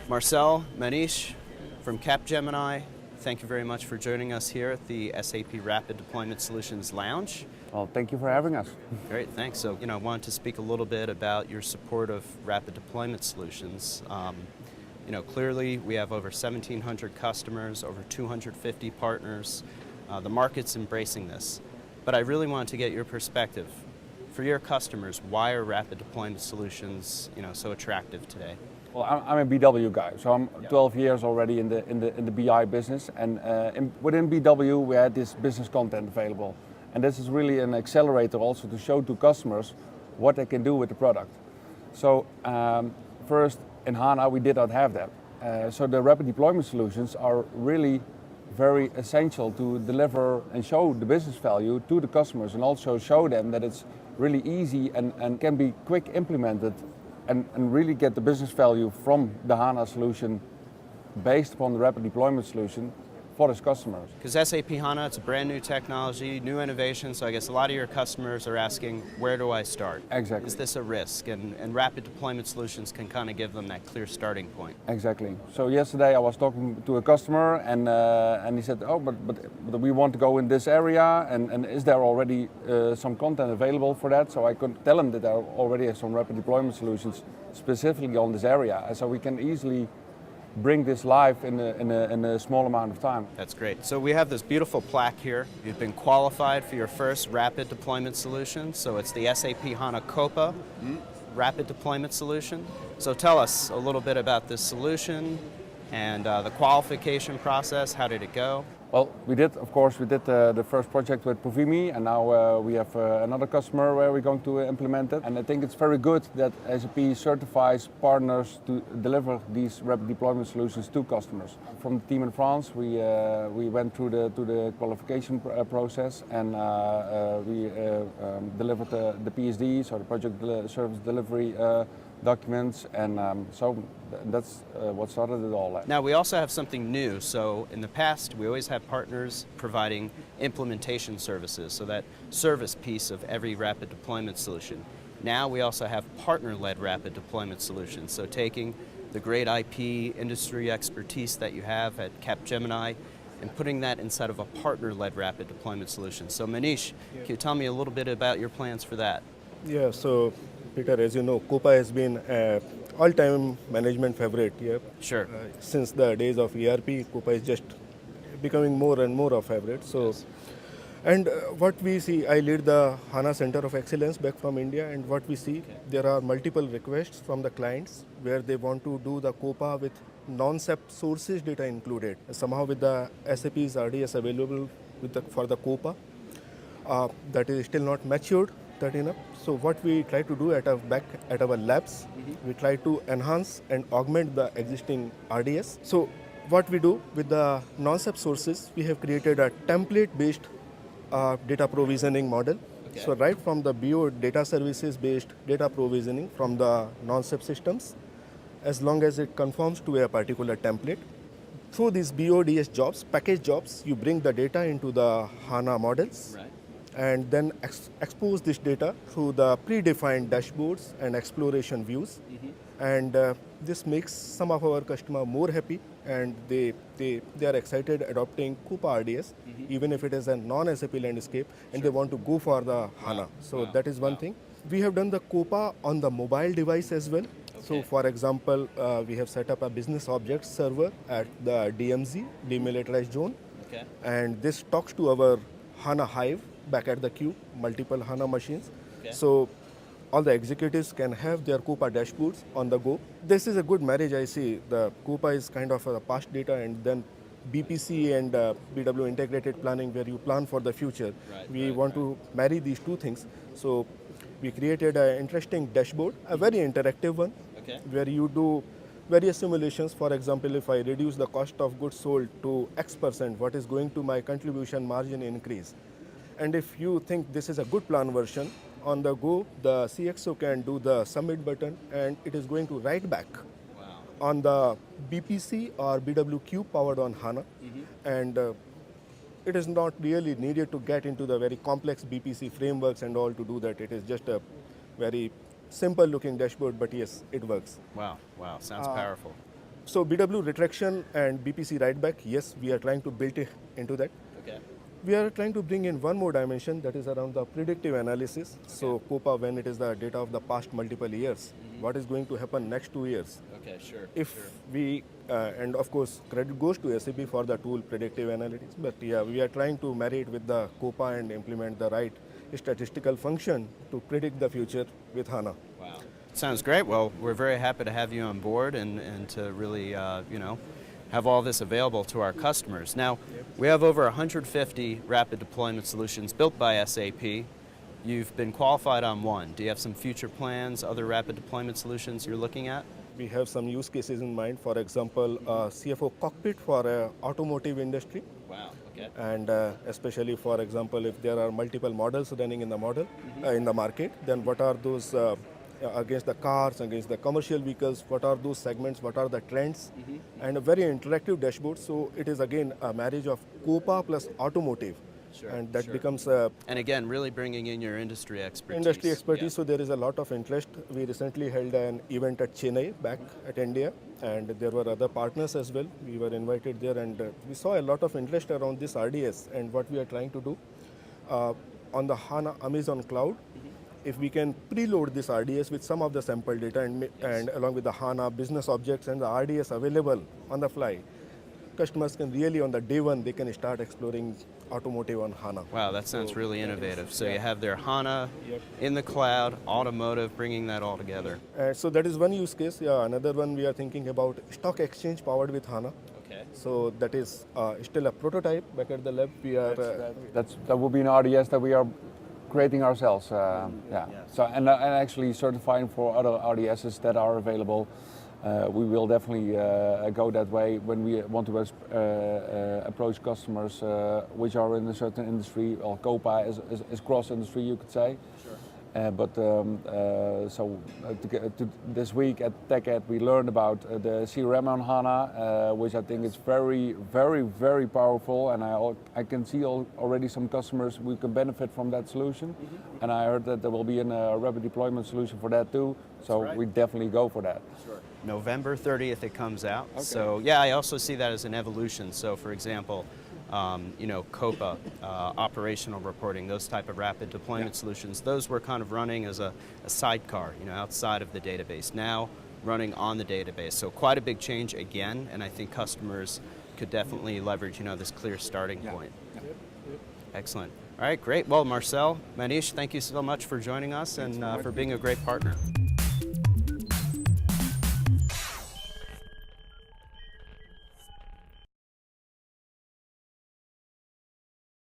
Marcel, Manish from Capgemini, thank you very much for joining us here at the SAP Rapid Deployment Solutions Lounge. Well, thank you for having us. Great, thanks. So, I wanted to speak a little bit about your support of rapid deployment solutions. Clearly we have over 1,700 customers, over 250 partners. The market's embracing this. But I really wanted to get your perspective. For your customers, why are rapid deployment solutions, so attractive today? Well, I'm a BW guy, so I'm 12 years already in the BI business, and within BW we had this business content available, and this is really an accelerator also to show to customers what they can do with the product. So first in HANA we did not have that, so the rapid deployment solutions are really very essential to deliver and show the business value to the customers, and also show them that it's really easy and can be quick implemented. And really get the business value from the HANA solution based upon the rapid deployment solution for its customers. Because SAP HANA, it's a brand new technology, new innovation, so I guess a lot of your customers are asking, where do I start? Exactly. Is this a risk? And rapid deployment solutions can kind of give them that clear starting point. Exactly. So yesterday I was talking to a customer and he said, oh, but we want to go in this area, and is there already some content available for that? So I could tell him that there already are some rapid deployment solutions specifically on this area, and so we can easily bring this live in a small amount of time. That's great. So we have this beautiful plaque here. You've been qualified for your first rapid deployment solution. So it's the SAP HANA COPA rapid deployment solution. So tell us a little bit about this solution and the qualification process. How did it go? Well, we did the first project with Povimi, and now we have another customer where we're going to implement it. And I think it's very good that SAP certifies partners to deliver these rapid deployment solutions to customers. From the team in France, we went through the qualification process, and we delivered the PSD, so the project service delivery documents, and so that's what started it all. Now we also have something new. So in the past we always had partners providing implementation services, so that service piece of every rapid deployment solution. Now we also have partner-led rapid deployment solutions, so taking the great IP industry expertise that you have at Capgemini and putting that inside of a partner-led rapid deployment solution. So Manish, can you tell me a little bit about your plans for that? Yeah, so Peter, as you know, COPA has been an all-time management favorite here. Sure. Since the days of ERP, COPA is just becoming more and more a favorite. So, yes. And what we see, I lead the HANA Center of Excellence back from India, and what we see, there are multiple requests from the clients where they want to do the COPA with non-SAP sources data included. Somehow with the SAP's RDS available for the COPA, that is still not matured that enough. So what we try to do at our labs, we try to enhance and augment the existing RDS. So what we do with the non-SAP sources, we have created a template-based data provisioning model. Okay. So right from the BO data services-based data provisioning from the non-SAP systems, as long as it conforms to a particular template. Through these BODS jobs, package jobs, you bring the data into the HANA models. Right. And then expose this data through the predefined dashboards and exploration views. And this makes some of our customers more happy, and they are excited adopting COPA RDS, even if it is a non-SAP landscape, and they want to go for the HANA. So that is one thing. We have done the COPA on the mobile device as well. So for example, we have set up a business object server at the DMZ, demilitarized zone. And this talks to our HANA Hive back at the cube, multiple HANA machines. So all the executives can have their COPA dashboards on the go. This is a good marriage, I see. The COPA is kind of a past data, and then BPC and BW integrated planning, where you plan for the future. We want to marry these two things. So we created an interesting dashboard, a very interactive one, where you do various simulations. For example, if I reduce the cost of goods sold to X%, what is going to my contribution margin increase? And if you think this is a good plan version, on the go, the CXO can do the submit button, and it is going to write back on the BPC or BW cube powered on HANA. And it is not really needed to get into the very complex BPC frameworks and all to do that. It is just a very simple looking dashboard, but yes, it works. Wow, sounds powerful. So BW retraction and BPC write back, yes, we are trying to build it into that. Okay. We are trying to bring in one more dimension, that is around the predictive analysis. So COPA, when it is the data of the past multiple years, what is going to happen next 2 years? Okay, sure. If we, and of course credit goes to SAP for the tool predictive analytics, but yeah, we are trying to marry it with the COPA and implement the right statistical function to predict the future with HANA. Wow. Sounds great. Well, we're very happy to have you on board and to really, have all this available to our customers. Now, we have over 150 rapid deployment solutions built by SAP. You've been qualified on one. Do you have some future plans, other rapid deployment solutions you're looking at? We have some use cases in mind, for example, CFO cockpit for automotive industry. Wow, okay. And especially, for example, if there are multiple models running in the in the market, then what are those against the cars, against the commercial vehicles, what are those segments, what are the trends, and a very interactive dashboard. So it is again a marriage of COPA plus automotive. Sure, and that sure. becomes And again, really bringing in your industry expertise. industry expertise. Yeah. So there is a lot of interest. We recently held an event at Chennai, back at India, and there were other partners as well. We were invited there, and we saw a lot of interest around this RDS and what we are trying to do on the HANA Amazon cloud. If we can preload this RDS with some of the sample data and along with the HANA business objects and the RDS available on the fly, customers can really, on the day one, they can start exploring automotive on HANA. Wow, that sounds really innovative. So you have their HANA Yep. in the cloud, automotive, bringing that all together. So that is one use case. Yeah, another one we are thinking about stock exchange powered with HANA. Okay. So that is still a prototype back at the lab. We are That would be an RDS that we are creating ourselves. Yeah. So and actually certifying for other RDSs that are available. We will definitely go that way when we want to approach customers which are in a certain industry. Well, COPA is cross-industry, you could say. Sure. This week at TechEd we learned about the CRM on HANA, which I think is very, very, very powerful, and I can see already some customers who can benefit from that solution. And I heard that there will be a rapid deployment solution for that too, so right. we definitely go for that. Sure. November 30th it comes out. Okay. So yeah, I also see that as an evolution. So for example, COPA, operational reporting, those type of rapid deployment solutions, those were kind of running as a sidecar, outside of the database. Now running on the database. So quite a big change again, and I think customers could definitely leverage, this clear starting point. Yeah. Excellent. All right, great. Well, Marcel, Manish, thank you so much for joining us and for being a great partner.